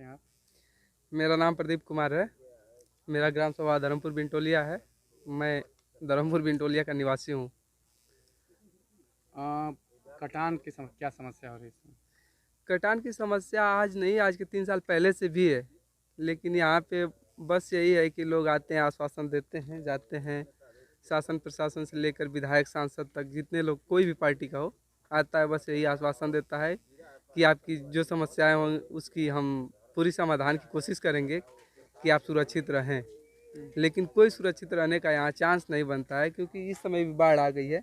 हैं आप? मेरा नाम प्रदीप कुमार है। मेरा ग्राम सभा धर्मपुर बिंटोलिया है। मैं धर्मपुर बिंटोलिया का निवासी हूँ। कटान की क्या समस्या हो रही है इसमें? कटान की समस्या आज नहीं, आज के 3 साल पहले से भी है। लेकिन यहाँ पे बस यही है कि लोग आते हैं, आश्वासन देते हैं, जाते हैं। शासन प्रशासन से लेकर विधायक सांसद तक जितने लोग, कोई भी पार्टी का हो, आता है, बस यही आश्वासन देता है कि आपकी जो समस्याएं हों उसकी हम पूरी समाधान की कोशिश करेंगे कि आप सुरक्षित रहें। लेकिन कोई सुरक्षित रहने का यहाँ चांस नहीं बनता है, क्योंकि इस समय भी बाढ़ आ गई है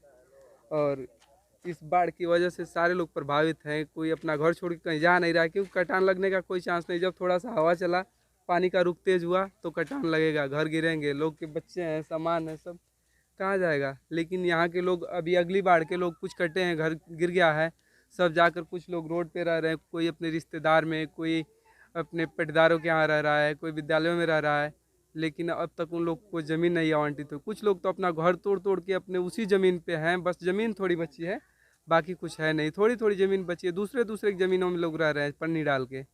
और इस बाढ़ की वजह से सारे लोग प्रभावित हैं। कोई अपना घर छोड़ के कहीं जा नहीं रहा है, क्योंकि कटान लगने का कोई चांस नहीं। जब थोड़ा सा हवा चला, पानी का रुख तेज हुआ तो कटान लगेगा, घर गिरेंगे, लोग के बच्चे हैं, सामान है, सब कहाँ जाएगा। लेकिन यहाँ के लोग, अभी अगली बाढ़ के लोग कुछ कटे हैं, घर गिर गया है, सब जाकर कुछ लोग रोड पे रह रहे हैं, कोई अपने रिश्तेदार में, कोई अपने पटदारों के यहाँ रह रहा है, कोई विद्यालयों में रह रहा है। लेकिन अब तक उन लोग को ज़मीन नहीं आवंटित हो। कुछ लोग तो अपना घर तोड़ तोड़ के अपने उसी ज़मीन पे हैं, बस ज़मीन थोड़ी बची है, बाकी कुछ है नहीं। थोड़ी थोड़ी ज़मीन बची है, दूसरे दूसरे की ज़मीनों में लोग रह रहे हैं पन्नी डाल के।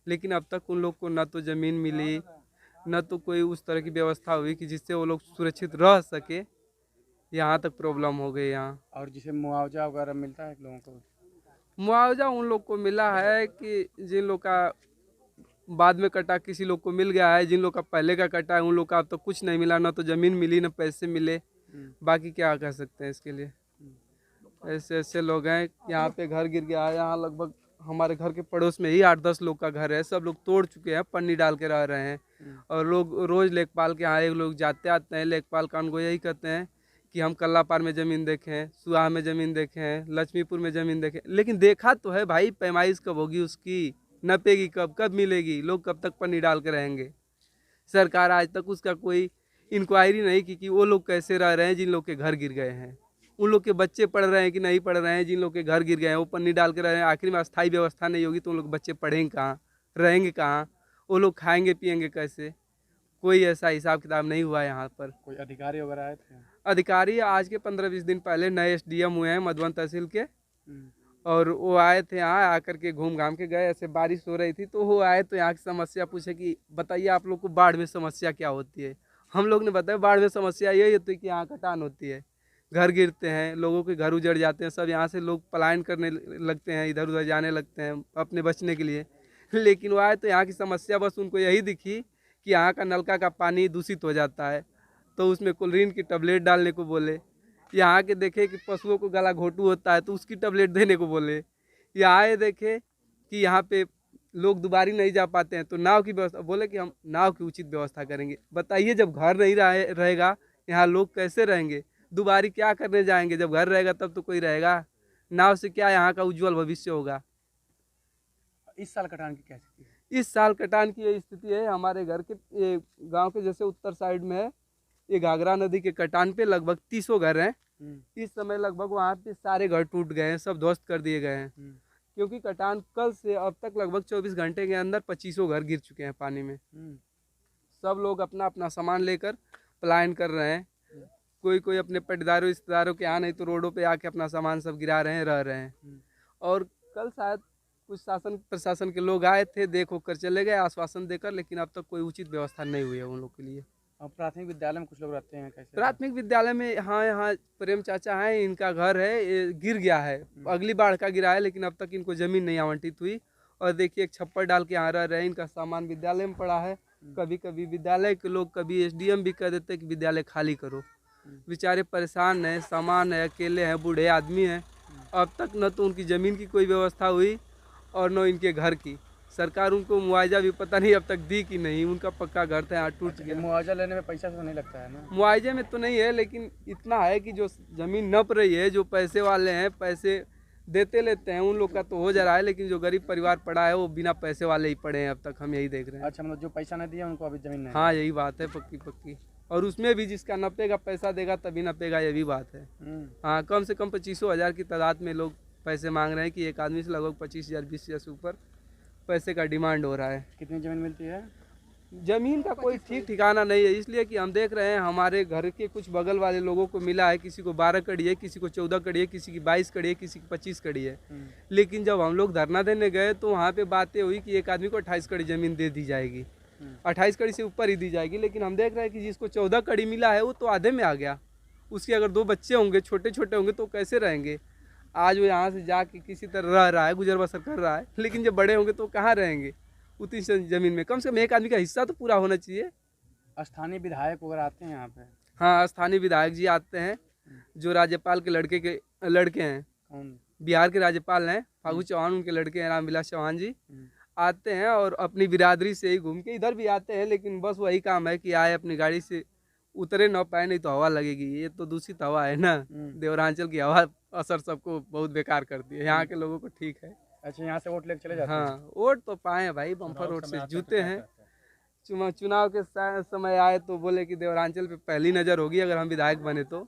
लेकिन अब तक उन लोग को न तो ज़मीन मिली, न तो कोई उस तरह की व्यवस्था हुई कि जिससे वो लोग सुरक्षित रह सके। यहाँ तक प्रॉब्लम हो गई यहाँ। और जिसे मुआवजा वगैरह मिलता है लोगों को? मुआवजा उन लोग को मिला है कि जिन लोग का बाद में कटा, किसी लोग को मिल गया है। जिन लोग का पहले का कटा है उन लोग का अब तक कुछ नहीं मिला, ना तो ज़मीन मिली, ना पैसे मिले। बाकी क्या कह सकते हैं इसके लिए। ऐसे ऐसे लोग हैं। यहाँ पे घर गिर गया है, यहाँ लगभग हमारे घर के पड़ोस में ही 8-10 लोग का घर है, सब लोग तोड़ चुके हैं, पन्नी डाल के रह रहे हैं। और लोग रोज लेखपाल के यहाँ एक लोग जाते आते हैं, लेखपाल कान को यही कहते हैं कि हम कल्लापार में ज़मीन देखें, सुहा में ज़मीन देखें, लक्ष्मीपुर में ज़मीन देखें। लेकिन देखा तो है भाई, पैमाइश कब होगी उसकी, नपेगी कब, कब मिलेगी, लोग कब तक पन्नी डाल के रहेंगे। सरकार आज तक उसका कोई इंक्वायरी नहीं की कि वो लोग कैसे रह रहे हैं जिन लोग के घर गिर गए हैं। उन लोग के बच्चे पढ़ रहे हैं कि नहीं पढ़ रहे हैं, जिन लोग के घर गिर गए हैं वो पन्नी डाल के रह रहे हैं। आखिर में अस्थायी व्यवस्था नहीं होगी तो उन लोग बच्चे पढ़ेंगे कहाँ, रहेंगे कहाँ, वो लोग खाएंगे पिएंगे कैसे। कोई ऐसा हिसाब किताब नहीं हुआ यहाँ पर। कोई अधिकारी वगैरह आए थे? अधिकारी आज के 15-20 दिन पहले नए एसडीएम हुए हैं मधुबन तहसील के, और वो आए थे यहाँ, आकर के घूम घाम के गए। ऐसे बारिश हो रही थी तो वो आए तो यहाँ की समस्या पूछे कि बताइए आप लोग को बाढ़ में समस्या क्या होती है। हम लोग ने बताया बाढ़ में समस्या यही होती है कि यहाँ कटान होती है, घर गिरते हैं, लोगों के घर उजड़ जाते हैं, सब यहाँ से लोग पलायन करने लगते हैं, इधर उधर जाने लगते हैं अपने बचने के लिए। लेकिन वो आए तो यहाँ की समस्या बस उनको यही दिखी कि यहाँ का नलका का पानी दूषित हो जाता है, तो उसमें क्लोरीन की टैबलेट डालने को बोले। यहाँ के देखे कि पशुओं को गला घोटू होता है तो उसकी टैबलेट देने को बोले। यहाँ ये देखे कि यहाँ पे लोग दुबारी नहीं जा पाते हैं तो नाव की व्यवस्था, बोले कि हम नाव की उचित व्यवस्था करेंगे। बताइए, जब घर नहीं रहेगा यहाँ लोग कैसे रहेंगे, दुबारी क्या करने जाएंगे। जब घर रहेगा तब तो कोई रहेगा, नाव से क्या यहाँ का उज्जवल भविष्य होगा। इस साल कटान की क्या स्थिति है? इस साल कटान की ये स्थिति है, हमारे घर के गांव के जैसे उत्तर साइड में है, ये घाघरा नदी के कटान पे लगभग 30 घर हैं। इस समय लगभग वहाँ पे सारे घर टूट गए हैं, सब ध्वस्त कर दिए गए हैं। क्योंकि कटान कल से अब तक लगभग 24 घंटे के अंदर 25 घर गिर चुके हैं पानी में। सब लोग अपना अपना सामान लेकर पलायन कर रहे हैं। कोई कोई अपने पटदारों रिश्तेदारों के यहाँ, नहीं तो रोडों पे आके अपना सामान सब गिरा रहे हैं, रह रहे हैं। और कल शायद कुछ शासन प्रशासन के लोग आए थे, देख होकर कर चले गए आश्वासन देकर, लेकिन अब तक कोई उचित व्यवस्था नहीं हुई है उन लोग के लिए। और प्राथमिक विद्यालय में कुछ लोग रहते हैं कैसे? प्राथमिक विद्यालय में, हाँ, यहाँ प्रेम चाचा हैं, इनका घर है, ये गिर गया है, अगली बाढ़ का गिरा है, लेकिन अब तक इनको ज़मीन नहीं आवंटित हुई। और देखिए एक छप्पर डाल के यहाँ रह रहे हैं, इनका सामान विद्यालय में पड़ा है। कभी कभी विद्यालय के लोग, कभी एसडीएम भी कह देते हैं कि विद्यालय खाली करो। बेचारे परेशान हैं, सामान है, अकेले हैं, बूढ़े आदमी हैं। अब तक न तो उनकी ज़मीन की कोई व्यवस्था हुई और न इनके घर की। सरकार उनको मुआवजा भी पता नहीं अब तक दी कि नहीं, उनका पक्का घर था यहाँ टूट गया। मुआवजा लेने में पैसा तो नहीं लगता है ना? मुआवजे में तो नहीं है, लेकिन इतना है कि जो ज़मीन नप रही है, जो पैसे वाले हैं पैसे देते लेते हैं, उन लोग का तो हो जा रहा है। लेकिन जो गरीब परिवार पड़ा है वो बिना पैसे वाले ही पड़े हैं अब तक, हम यही देख रहे हैं। अच्छा, मतलब जो पैसा नहीं दिया उनको अभी ज़मीन नहीं? हाँ, यही बात है, पक्की पक्की। और उसमें भी जिसका नपेगा, पैसा देगा तभी नपेगा, ये भी बात है। हाँ, कम से कम 25,000 की तादाद में लोग पैसे मांग रहे हैं कि एक आदमी से लगभग 25,000 20,000 से ऊपर पैसे का डिमांड हो रहा है। कितनी ज़मीन मिलती है? जमीन का कोई ठीक ठिकाना नहीं है, इसलिए कि हम देख रहे हैं हमारे घर के कुछ बगल वाले लोगों को मिला है, किसी को 12 कड़ी है, किसी को 14 कड़ी है, किसी की 22 कड़ी है, किसी की 25 कड़ी है। लेकिन जब हम लोग धरना देने गए तो वहाँ पे बातें हुई कि एक आदमी को 28 कड़ी जमीन दे दी जाएगी, 28 कड़ी से ऊपर ही दी जाएगी। लेकिन हम देख रहे हैं कि जिसको 14 कड़ी मिला है वो तो आधे में आ गया। उसके अगर 2 बच्चे होंगे, छोटे छोटे होंगे, तो कैसे रहेंगे? आज वो यहाँ से जाके किसी तरह रह रहा है, गुजर बसर कर रहा है, लेकिन जब बड़े होंगे तो कहाँ रहेंगे उतनी जमीन में? कम से कम एक आदमी का हिस्सा तो पूरा होना चाहिए। स्थानीय विधायक वगैरह आते हैं यहाँ पे? हाँ, स्थानीय विधायक जी आते हैं, जो राज्यपाल के लड़के हैं। कौन? बिहार के राज्यपाल हैं फागू चौहान, उनके लड़के हैं रामविलास चौहान जी। आते हैं और अपनी बिरादरी से ही घूम के इधर भी आते हैं, लेकिन बस वही काम है कि आए अपनी गाड़ी से उतरे ना पाए, नहीं तो हवा लगेगी। ये तो दूषित हवा है ना, देवरांचल की हवा असर सबको बहुत बेकार करती है। यहाँ के लोगों को ठीक है। अच्छा, यहाँ से वोट लेके चले जाते हैं? हाँ, वोट तो पाए भाई, बम्पर वोट से जूते हैं। चुनाव के समय आए तो बोले कि देवरांचल पे पहली नज़र होगी अगर हम विधायक बने तो।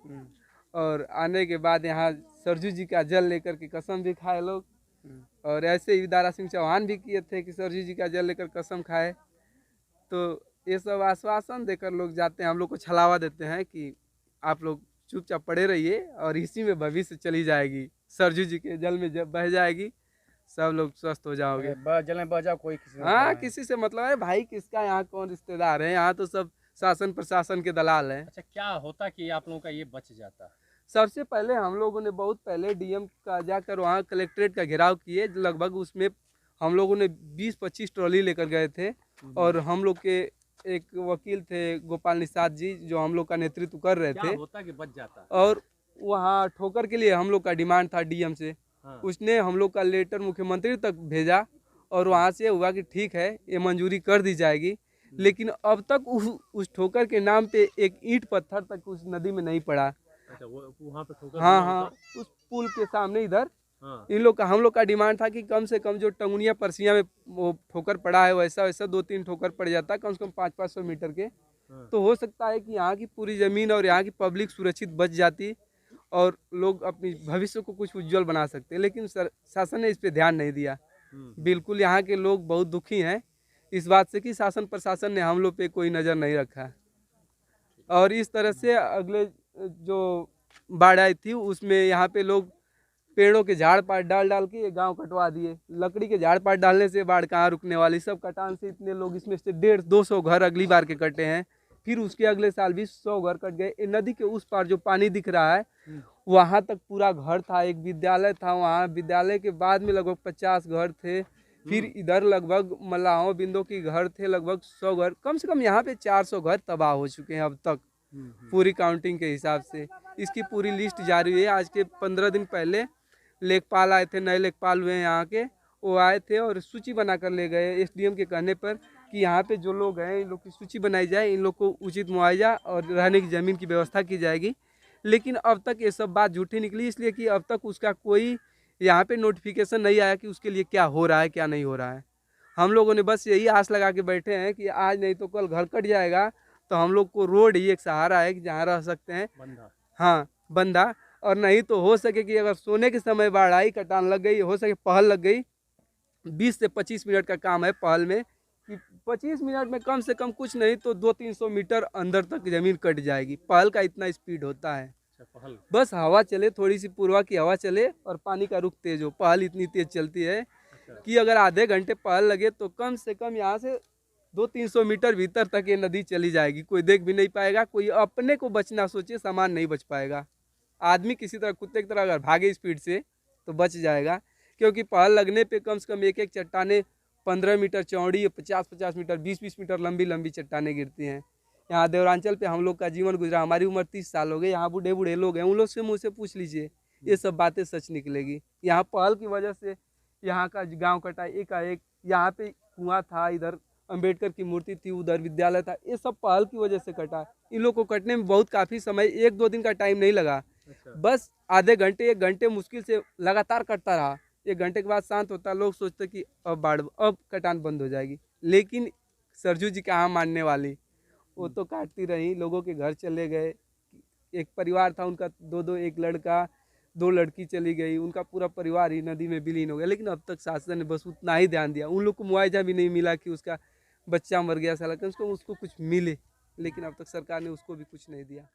और आने के बाद यहाँ सरजू जी का जल लेकर के कसम भी खाए लोग। और ऐसे ही दारा सिंह चौहान भी किए थे कि सरजू जी का जल लेकर कसम खाए। तो ये सब आश्वासन देकर लोग जाते हैं, हम लोग को छलावा देते हैं कि आप लोग चुपचाप पड़े रहिए और इसी में भविष्य चली जाएगी, सरजू जी के जल में जब बह जाएगी सब लोग स्वस्थ हो जाओगे। जल में बह जाओ, कोई किसी हाँ, किसी से मतलब है भाई, किसका यहाँ कौन रिश्तेदार है? यहाँ तो सब शासन प्रशासन के दलाल हैं। अच्छा, क्या होता कि आप लोगों का ये बच जाता? सबसे पहले हम लोगों ने बहुत पहले डीएम का जाकर वहाँ कलेक्ट्रेट का घेराव किए। लगभग उसमें हम लोगों ने 20-25 ट्रॉली लेकर गए थे। और हम लोग के एक वकील थे गोपाल निषाद जी, जो हम लोग का नेतृत्व कर रहे थे। होता कि बच जाता? और वहाँ ठोकर के लिए हम लोग का डिमांड था डीएम से। उसने हम लोग का लेटर मुख्यमंत्री तक भेजा और वहाँ से हुआ कि ठीक है, ये मंजूरी कर दी जाएगी। लेकिन अब तक उस ठोकर के नाम पे एक ईंट पत्थर तक उस नदी में नहीं पड़ा। अच्छा, वहाँ पे ठोकर? हाँ, उस पुल के सामने इधर। इन लोग का हम लोग का डिमांड था कि कम से कम जो टंगुनिया परसिया में वो ठोकर पड़ा है वैसा 2-3 ठोकर पड़ जाता, कम से कम 500-500 मीटर के। तो हो सकता है कि यहाँ की पूरी ज़मीन और यहाँ की पब्लिक सुरक्षित बच जाती और लोग अपनी भविष्य को कुछ उज्जवल बना सकते। लेकिन शासन ने इस पे ध्यान नहीं दिया। बिल्कुल यहाँ के लोग बहुत दुखी हैं इस बात से कि शासन प्रशासन ने हम लोग पे कोई नज़र नहीं रखा। और इस तरह से अगले जो बाढ़ आई थी उसमें यहाँ पे लोग पेड़ों के झाड़ पात डाल के ये गांव कटवा दिए। लकड़ी के झाड़ पात डालने से बाढ़ कहाँ रुकने वाली? सब कटान से इतने लोग, इसमें से 150-200 घर अगली बार के कटे हैं। फिर उसके अगले साल भी 100 घर कट गए। नदी के उस पार जो पानी दिख रहा है वहाँ तक पूरा घर था, एक विद्यालय था वहाँ। विद्यालय के बाद में लगभग 50 घर थे। फिर इधर लगभग मल्लाहों बिंदो की घर थे लगभग 100 घर। कम से कम यहाँ पे 400 घर तबाह हो चुके हैं अब तक पूरी काउंटिंग के हिसाब से। इसकी पूरी लिस्ट जारी हुई है। आज के 15 दिन पहले लेखपाल आए थे, नए लेखपाल हुए हैं यहाँ के, वो आए थे और सूची बनाकर ले गए एसडीएम के कहने पर कि यहाँ पे जो लोग हैं इन लोग की सूची बनाई जाए, इन लोग को उचित मुआवजा और रहने की ज़मीन की व्यवस्था की जाएगी। लेकिन अब तक ये सब बात झूठी निकली, इसलिए कि अब तक उसका कोई यहाँ पे नोटिफिकेशन नहीं आया कि उसके लिए क्या हो रहा है क्या नहीं हो रहा है। हम लोगों ने बस यही आस लगा के बैठे हैं कि आज नहीं तो कल घर कट जाएगा तो हम लोग को रोड ही एक सहारा है कि जहाँ रह सकते हैं। हाँ, बंदा। और नहीं तो हो सके कि अगर सोने के समय बाढ़ आई, कटान लग गई, हो सके पहल लग गई, 20 से 25 मिनट का काम है पहल में, कि 25 मिनट में कम से कम कुछ नहीं तो 200-300 मीटर अंदर तक ज़मीन कट जाएगी। पहल का इतना स्पीड होता है। बस हवा चले, थोड़ी सी पूर्वा की हवा चले और पानी का रुख तेज हो, पहल इतनी तेज चलती है कि अगर आधे घंटे पहल लगे तो कम से कम यहाँ से 200-300 मीटर भीतर तक ये नदी चली जाएगी। कोई देख भी नहीं पाएगा, कोई अपने को बचना सोचे सामान नहीं बच पाएगा। आदमी किसी तरह कुत्ते की तरह अगर भागे स्पीड से तो बच जाएगा, क्योंकि पहल लगने पे कम से कम एक चट्टाने 15 मीटर चौड़ी, 50-50 मीटर, 20-20 मीटर लंबी चट्टाने गिरती हैं। यहाँ देवरांचल पे हम लोग का जीवन गुजरा, हमारी उम्र 30 साल हो गई। यहाँ बूढ़े लोग हैं, उन लोग से मुँह से पूछ लीजिए, ये सब बातें सच निकलेगी। यहाँ पहल की वजह से यहाँ का गाँव कटा एकाएक। यहाँ पे कुआँ था, इधर अंबेडकर की मूर्ति थी, उधर विद्यालय था, ये सब पहल की वजह से कटा। इन लोग को कटने में बहुत काफ़ी समय, 1-2 दिन का टाइम नहीं लगा। बस आधे घंटे 1 घंटे मुश्किल से लगातार कटता रहा। 1 घंटे के बाद शांत होता, लोग सोचते कि अब कटान बंद हो जाएगी। लेकिन सरजू जी कहाँ मानने वाली, वो तो काटती रही। लोगों के घर चले गए। एक परिवार था उनका 2-2, एक लड़का 2 लड़की चली गई, उनका पूरा परिवार ही नदी में विलीन हो गया। लेकिन अब तक शासन ने बस उतना ही ध्यान दिया, उन लोग को मुआवजा भी नहीं मिला कि उसका बच्चा मर गया साला, कम से कम उसको कुछ मिले, लेकिन अब तक सरकार ने उसको भी कुछ नहीं दिया।